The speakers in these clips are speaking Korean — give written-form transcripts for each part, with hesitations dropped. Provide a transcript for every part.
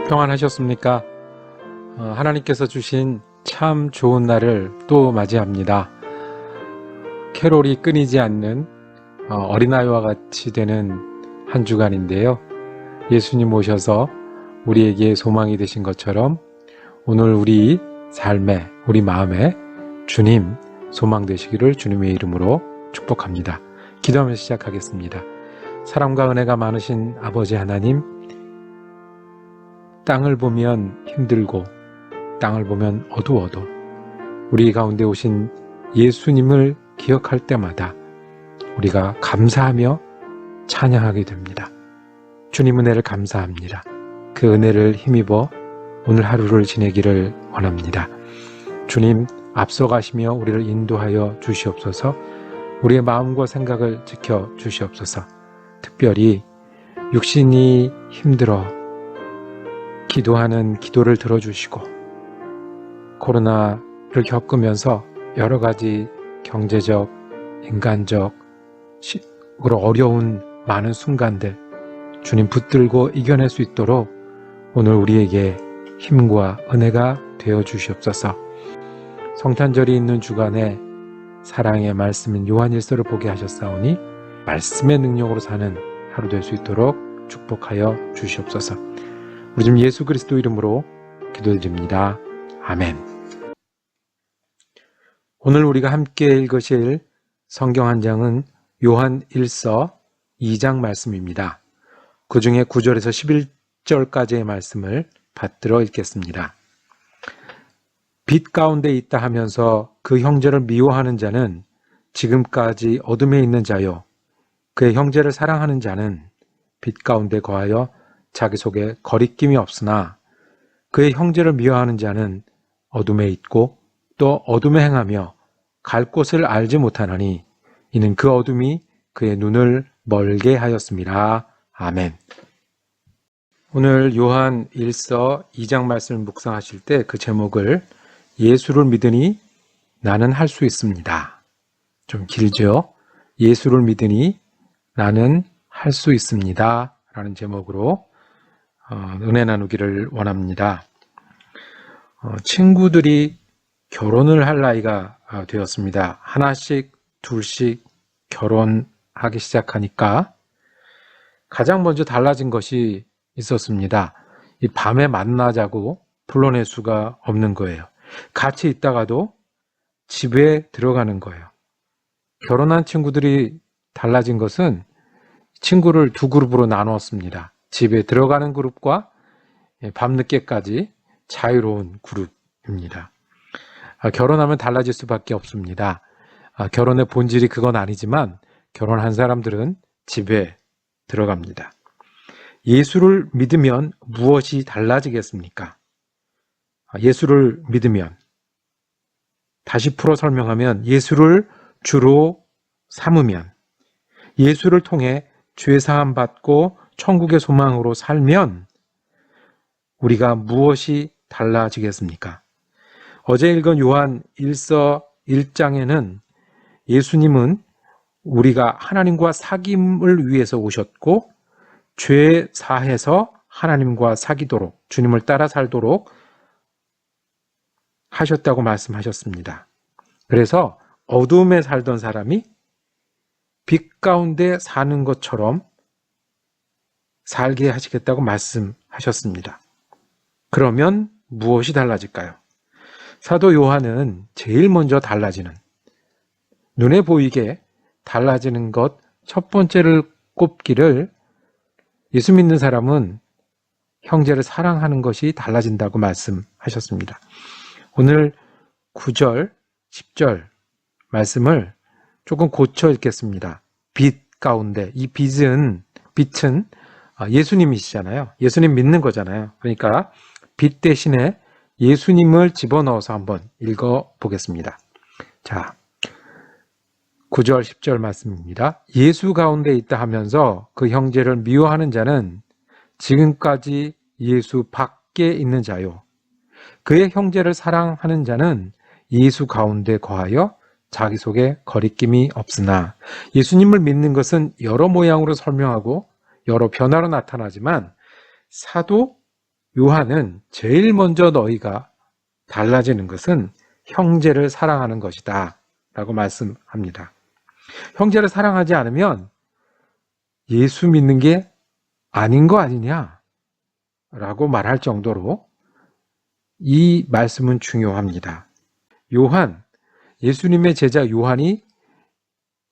평안하셨습니까? 하나님께서 주신 참 좋은 날을 또 맞이합니다. 캐롤이 끊이지 않는 어린아이와 같이 되는 한 주간인데요. 예수님 오셔서 우리에게 소망이 되신 것처럼 오늘 우리 삶에, 우리 마음에 주님 소망 되시기를 주님의 이름으로 축복합니다. 기도하면서 시작하겠습니다. 사랑과 은혜가 많으신 아버지 하나님, 땅을 보면 힘들고 땅을 보면 어두워도 우리 가운데 오신 예수님을 기억할 때마다 우리가 감사하며 찬양하게 됩니다. 주님 은혜를 감사합니다. 그 은혜를 힘입어 오늘 하루를 지내기를 원합니다. 주님 앞서가시며 우리를 인도하여 주시옵소서. 우리의 마음과 생각을 지켜 주시옵소서. 특별히 육신이 힘들어 기도하는 기도를 들어주시고 코로나를 겪으면서 여러 가지 경제적, 인간적으로 어려운 많은 순간들 주님 붙들고 이겨낼 수 있도록 오늘 우리에게 힘과 은혜가 되어 주시옵소서. 성탄절이 있는 주간에 사랑의 말씀인 요한일서를 보게 하셨사오니 말씀의 능력으로 사는 하루 될 수 있도록 축복하여 주시옵소서. 우리 주 예수 그리스도 이름으로 기도드립니다. 아멘. 오늘 우리가 함께 읽으실 성경 한 장은 요한 1서 2장 말씀입니다. 그 중에 9절에서 11절까지의 말씀을 받들어 읽겠습니다. 빛 가운데 있다 하면서 그 형제를 미워하는 자는 지금까지 어둠에 있는 자요, 그의 형제를 사랑하는 자는 빛 가운데 거하여 자기 속에 거리낌이 없으나 그의 형제를 미워하는 자는 어둠에 있고 또 어둠에 행하며 갈 곳을 알지 못하나니 이는 그 어둠이 그의 눈을 멀게 하였습니다. 아멘. 오늘 요한 1서 2장 말씀을 묵상하실 때 그 제목을 예수를 믿으니 나는 할 수 있습니다. 좀 길죠? 예수를 믿으니 나는 할 수 있습니다. 라는 제목으로 은혜 나누기를 원합니다. 친구들이 결혼을 할 나이가 되었습니다. 하나씩 둘씩 결혼하기 시작하니까 가장 먼저 달라진 것이 있었습니다. 이 밤에 만나자고 불러낼 수가 없는 거예요. 같이 있다가도 집에 들어가는 거예요. 결혼한 친구들이 달라진 것은 친구를 두 그룹으로 나누었습니다. 집에 들어가는 그룹과 밤늦게까지 자유로운 그룹입니다. 결혼하면 달라질 수밖에 없습니다. 결혼의 본질이 그건 아니지만 결혼한 사람들은 집에 들어갑니다. 예수를 믿으면 무엇이 달라지겠습니까? 예수를 믿으면, 다시 풀어 설명하면 예수를 주로 삼으면, 예수를 통해 죄사함 받고 천국의 소망으로 살면 우리가 무엇이 달라지겠습니까? 어제 읽은 요한 1서 1장에는 예수님은 우리가 하나님과 사귐을 위해서 오셨고 죄 사해서 하나님과 사귀도록, 주님을 따라 살도록 하셨다고 말씀하셨습니다. 그래서 어둠에 살던 사람이 빛 가운데 사는 것처럼 살게 하시겠다고 말씀하셨습니다. 그러면 무엇이 달라질까요? 사도 요한은 제일 먼저 달라지는, 눈에 보이게 달라지는 것 첫 번째를 꼽기를 예수 믿는 사람은 형제를 사랑하는 것이 달라진다고 말씀하셨습니다. 오늘 9절, 10절 말씀을 조금 고쳐 읽겠습니다. 빛 가운데, 이 빛은 예수님이시잖아요. 예수님 믿는 거잖아요. 그러니까 빛 대신에 예수님을 집어넣어서 한번 읽어보겠습니다. 자, 9절, 10절 말씀입니다. 예수 가운데 있다 하면서 그 형제를 미워하는 자는 지금까지 예수 밖에 있는 자요, 그의 형제를 사랑하는 자는 예수 가운데 거하여 자기 속에 거리낌이 없으나, 예수님을 믿는 것은 여러 모양으로 설명하고 여러 변화로 나타나지만 사도 요한은 제일 먼저 너희가 달라지는 것은 형제를 사랑하는 것이다 라고 말씀합니다. 형제를 사랑하지 않으면 예수 믿는 게 아닌 거 아니냐 라고 말할 정도로 이 말씀은 중요합니다. 예수님의 제자 요한이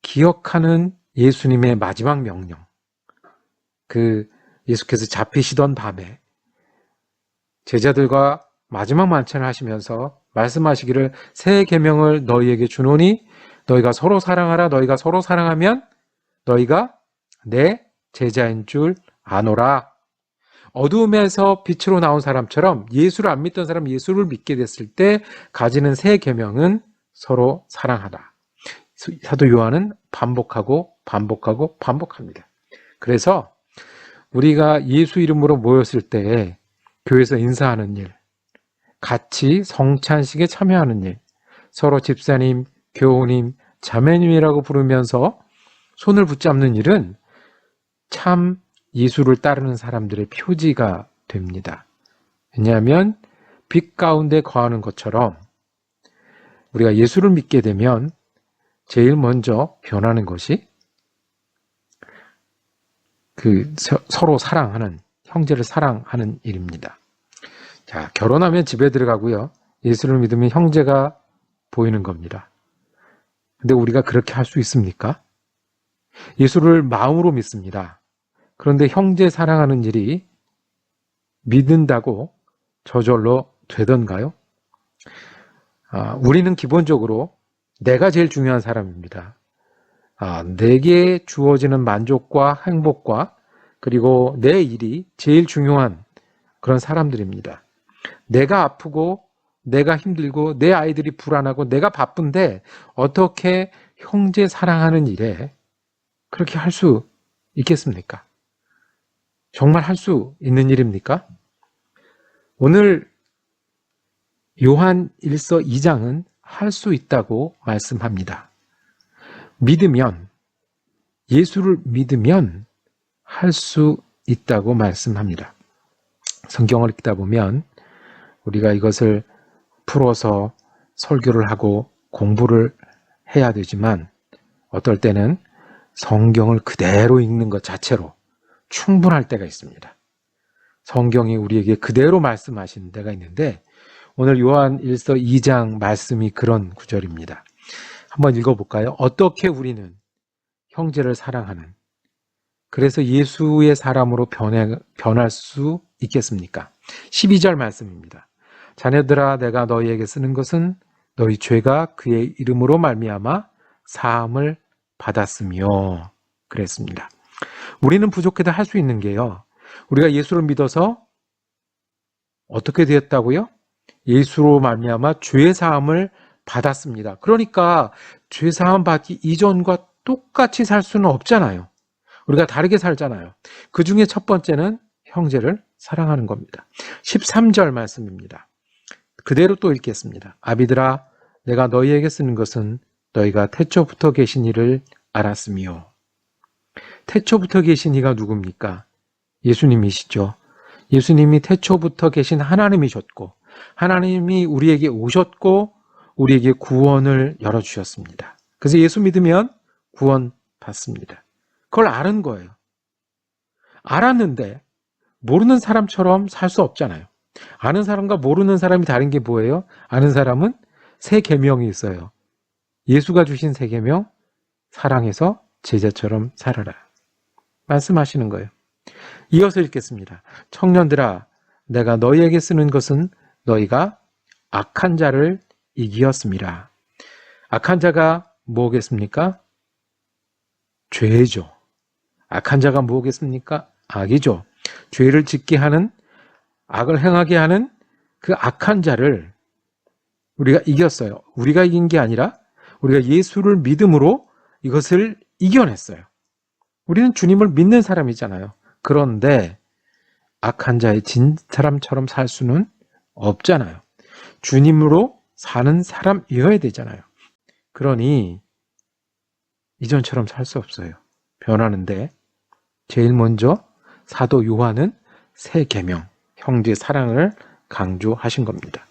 기억하는 예수님의 마지막 명령, 예수께서 잡히시던 밤에 제자들과 마지막 만찬을 하시면서 말씀하시기를 새 계명을 너희에게 주노니 너희가 서로 사랑하라. 너희가 서로 사랑하면 너희가 내 제자인 줄 아노라. 어두움에서 빛으로 나온 사람처럼 예수를 안 믿던 사람 예수를 믿게 됐을 때 가지는 새 계명은 서로 사랑하라. 사도 요한은 반복합니다. 그래서 우리가 예수 이름으로 모였을 때 교회에서 인사하는 일, 같이 성찬식에 참여하는 일, 서로 집사님, 교우님, 자매님이라고 부르면서 손을 붙잡는 일은 참 예수를 따르는 사람들의 표지가 됩니다. 왜냐하면 빛 가운데 거하는 것처럼 우리가 예수를 믿게 되면 제일 먼저 변하는 것이 서로 사랑하는, 형제를 사랑하는 일입니다. 자, 결혼하면 집에 들어가고요. 예수를 믿으면 형제가 보이는 겁니다. 근데 우리가 그렇게 할 수 있습니까? 예수를 마음으로 믿습니다. 그런데 형제 사랑하는 일이 믿는다고 저절로 되던가요? 우리는 기본적으로 내가 제일 중요한 사람입니다. 내게 주어지는 만족과 행복과 그리고 내 일이 제일 중요한 그런 사람들입니다. 내가 아프고 내가 힘들고 내 아이들이 불안하고 내가 바쁜데 어떻게 형제 사랑하는 일에 그렇게 할 수 있겠습니까? 정말 할 수 있는 일입니까? 오늘 요한 1서 2장은 할 수 있다고 말씀합니다. 예수를 믿으면 할 수 있다고 말씀합니다. 성경을 읽다 보면 우리가 이것을 풀어서 설교를 하고 공부를 해야 되지만 어떨 때는 성경을 그대로 읽는 것 자체로 충분할 때가 있습니다. 성경이 우리에게 그대로 말씀하시는 때가 있는데 오늘 요한 1서 2장 말씀이 그런 구절입니다. 한번 읽어볼까요? 어떻게 우리는 형제를 사랑하는, 그래서 예수의 사람으로 변할 수 있겠습니까? 12절 말씀입니다. 자녀들아, 내가 너희에게 쓰는 것은 너희 죄가 그의 이름으로 말미암아 사함을 받았으며 그랬습니다. 우리는 부족해도 할 수 있는 게요, 우리가 예수를 믿어서 어떻게 되었다고요? 예수로 말미암아 죄 사함을 받았습니다. 그러니까 죄 사함 받기 이전과 똑같이 살 수는 없잖아요. 우리가 다르게 살잖아요. 그 중에 첫 번째는 형제를 사랑하는 겁니다. 13절 말씀입니다. 그대로 또 읽겠습니다. 아비들아, 내가 너희에게 쓰는 것은 너희가 태초부터 계신 이를 알았으며. 태초부터 계신 이가 누굽니까? 예수님이시죠. 예수님이 태초부터 계신 하나님이셨고 하나님이 우리에게 오셨고 우리에게 구원을 열어주셨습니다. 그래서 예수 믿으면 구원 받습니다. 그걸 아는 거예요. 알았는데 모르는 사람처럼 살 수 없잖아요. 아는 사람과 모르는 사람이 다른 게 뭐예요? 아는 사람은 새 계명이 있어요. 예수가 주신 새 계명, 사랑해서 제자처럼 살아라. 말씀하시는 거예요. 이어서 읽겠습니다. 청년들아, 내가 너희에게 쓰는 것은 너희가 악한 자를 이기었습니다. 악한 자가 뭐겠습니까? 죄죠. 악한 자가 뭐겠습니까? 악이죠. 죄를 짓게 하는, 악을 행하게 하는 그 악한 자를 우리가 이겼어요. 우리가 이긴 게 아니라 우리가 예수를 믿음으로 이것을 이겨냈어요. 우리는 주님을 믿는 사람이잖아요. 그런데 악한 자의 진 사람처럼 살 수는 없잖아요. 주님으로 사는 사람이어야 되잖아요. 그러니 이전처럼 살 수 없어요. 변하는데 제일 먼저 사도 요한은 새 계명, 형제의 사랑을 강조하신 겁니다.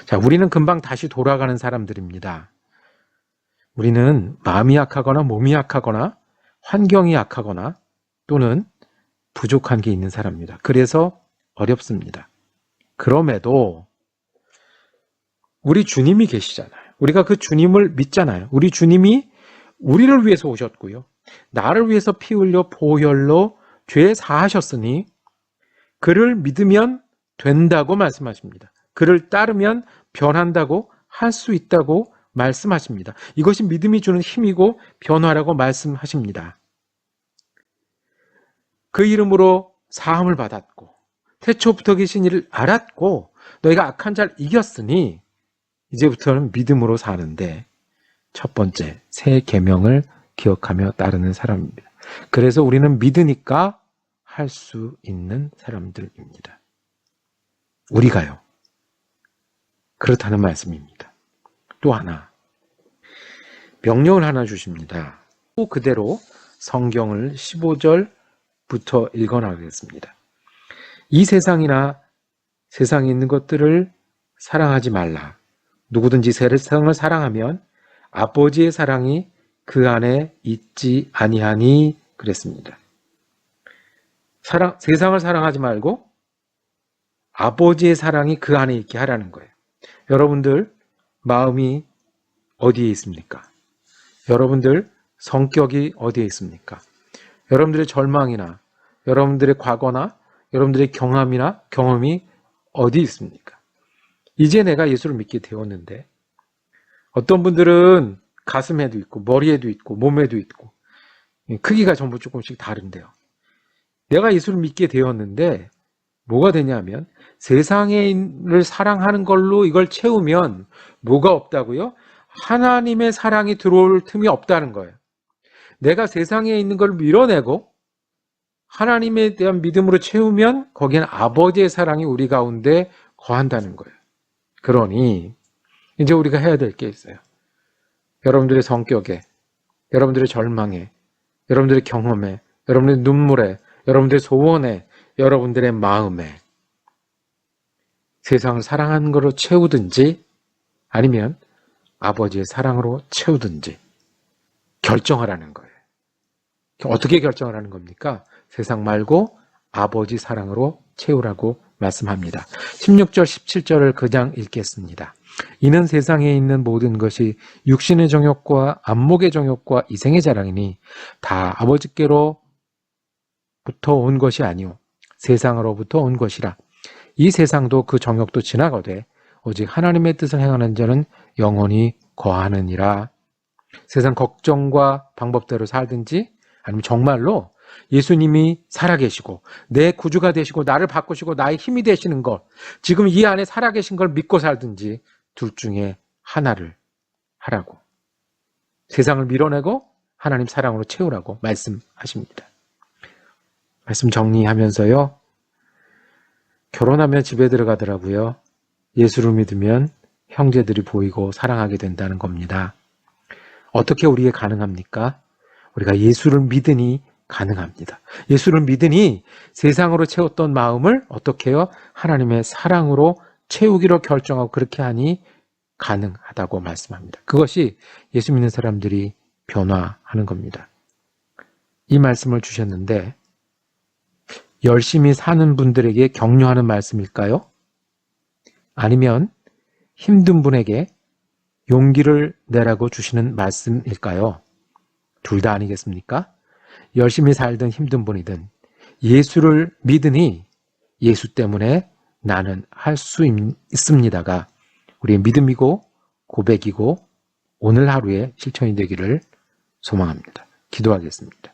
자, 우리는 금방 다시 돌아가는 사람들입니다. 우리는 마음이 약하거나 몸이 약하거나 환경이 약하거나 또는 부족한 게 있는 사람입니다. 그래서 어렵습니다. 그럼에도 우리 주님이 계시잖아요. 우리가 그 주님을 믿잖아요. 우리 주님이 우리를 위해서 오셨고요. 나를 위해서 피 흘려 보혈로 죄 사하셨으니 그를 믿으면 된다고 말씀하십니다. 그를 따르면 변한다고 할 수 있다고 말씀하십니다. 이것이 믿음이 주는 힘이고 변화라고 말씀하십니다. 그 이름으로 사함을 받았고 태초부터 계신 이를 알았고 너희가 악한 자를 이겼으니 이제부터는 믿음으로 사는데 첫 번째 새 계명을 기억하며 따르는 사람입니다. 그래서 우리는 믿으니까 할 수 있는 사람들입니다. 우리가요. 그렇다는 말씀입니다. 또 하나 명령을 하나 주십니다. 또 그대로 성경을 15절부터 읽어나가겠습니다. 이 세상이나 세상에 있는 것들을 사랑하지 말라. 누구든지 세상을 사랑하면 아버지의 사랑이 그 안에 있지 아니하니 그랬습니다. 세상을 사랑하지 말고 아버지의 사랑이 그 안에 있게 하라는 거예요. 여러분들 마음이 어디에 있습니까? 여러분들 성격이 어디에 있습니까? 여러분들의 절망이나 여러분들의 과거나 여러분들의 경험이 어디 있습니까? 이제 내가 예수를 믿게 되었는데 어떤 분들은 가슴에도 있고 머리에도 있고 몸에도 있고 크기가 전부 조금씩 다른데요. 내가 예수를 믿게 되었는데 뭐가 되냐면 세상을 사랑하는 걸로 이걸 채우면 뭐가 없다고요? 하나님의 사랑이 들어올 틈이 없다는 거예요. 내가 세상에 있는 걸 밀어내고 하나님에 대한 믿음으로 채우면 거기는 아버지의 사랑이 우리 가운데 거한다는 거예요. 그러니 이제 우리가 해야 될 게 있어요. 여러분들의 성격에, 여러분들의 절망에, 여러분들의 경험에, 여러분들의 눈물에, 여러분들의 소원에, 여러분들의 마음에 세상을 사랑하는 것으로 채우든지 아니면 아버지의 사랑으로 채우든지 결정하라는 거예요. 어떻게 결정을 하는 겁니까? 세상 말고 아버지 사랑으로 채우라고 말씀합니다. 16절, 17절을 그냥 읽겠습니다. 이는 세상에 있는 모든 것이 육신의 정욕과 안목의 정욕과 이생의 자랑이니 다 아버지께로부터 온 것이 아니오 세상으로부터 온 것이라. 이 세상도 그 정욕도 지나가되 오직 하나님의 뜻을 행하는 자는 영원히 거하느니라. 세상 걱정과 방법대로 살든지 아니면 정말로 예수님이 살아계시고 내 구주가 되시고 나를 바꾸시고 나의 힘이 되시는 것, 지금 이 안에 살아계신 걸 믿고 살든지 둘 중에 하나를 하라고. 세상을 밀어내고 하나님 사랑으로 채우라고 말씀하십니다. 말씀 정리하면서요. 결혼하면 집에 들어가더라고요. 예수를 믿으면 형제들이 보이고 사랑하게 된다는 겁니다. 어떻게 우리에게 가능합니까? 우리가 예수를 믿으니 가능합니다. 예수를 믿으니 세상으로 채웠던 마음을 어떻게 해요? 하나님의 사랑으로 채우기로 결정하고 그렇게 하니 가능하다고 말씀합니다. 그것이 예수 믿는 사람들이 변화하는 겁니다. 이 말씀을 주셨는데 열심히 사는 분들에게 격려하는 말씀일까요? 아니면 힘든 분에게 용기를 내라고 주시는 말씀일까요? 둘 다 아니겠습니까? 열심히 살든 힘든 분이든 예수를 믿으니 예수 때문에 나는 할 수 있습니다가 우리의 믿음이고 고백이고 오늘 하루의 실천이 되기를 소망합니다. 기도하겠습니다.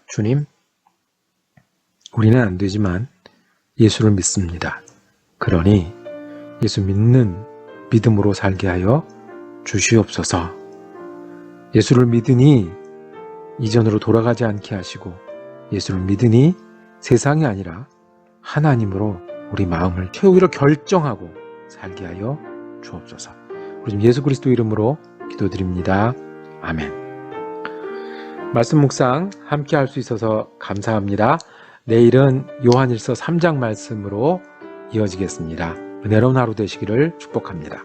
주님, 우리는 안 되지만 예수를 믿습니다. 그러니 예수 믿는 믿음으로 살게 하여 주시옵소서. 예수를 믿으니 이전으로 돌아가지 않게 하시고 예수를 믿으니 세상이 아니라 하나님으로 우리 마음을 채우기로 결정하고 살게 하여 주옵소서. 우리 지금 예수 그리스도 이름으로 기도드립니다. 아멘. 말씀 묵상 함께 할 수 있어서 감사합니다. 내일은 요한일서 3장 말씀으로 이어지겠습니다. 은혜로운 하루 되시기를 축복합니다.